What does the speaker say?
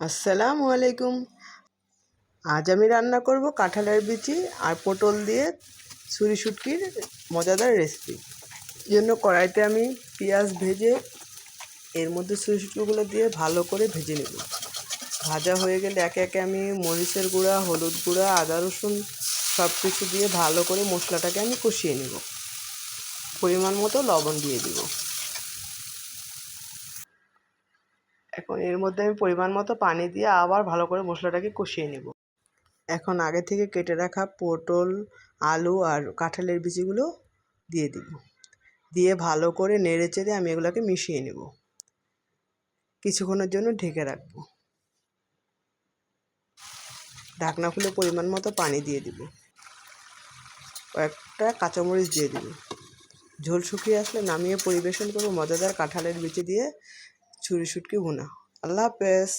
আসসালামু আলাইকুম। আজ আমি রান্না করব কাঁঠালের বিচি আর পটল দিয়ে ছুরি শুটকির মজাদার রেসিপি। এই জন্য কড়াইতে আমি পেঁয়াজ ভেজে এর মধ্যে ছুরি শুটকিগুলো দিয়ে ভালো করে ভেজে নেব। ভাজা হয়ে গেলে একে একে আমি মরিচের গুঁড়া, হলুদ গুঁড়া, আদা রসুন সব কিছু দিয়ে ভালো করে মশলাটাকে আমি কষিয়ে নেব। পরিমাণ মতো লবণ দিয়ে দিব। এখন এর মধ্যে আমি পরিমাণ মতো পানি দিয়ে আবার ভালো করে মশলাটাকে কষিয়ে নেব। এখন আগে থেকে কেটে রাখা পটল, আলু আর কাঁঠালের বিচিগুলো দিয়ে দিব। দিয়ে ভালো করে নেড়েচেড়ে আমি এগুলোকে মিশিয়ে নেব। কিছুক্ষণের জন্য ঢেকে রাখবো। ঢাকনা খুলে পরিমাণ মতো পানি দিয়ে দিব। কয়েকটা কাঁচামরিচ দিয়ে দিব। ঝোল শুকিয়ে আসলে নামিয়ে পরিবেশন করব মজাদার কাঁঠালের বিচি দিয়ে ছুরি শুটকি ভুনা। আল্লাহ হাফেজ।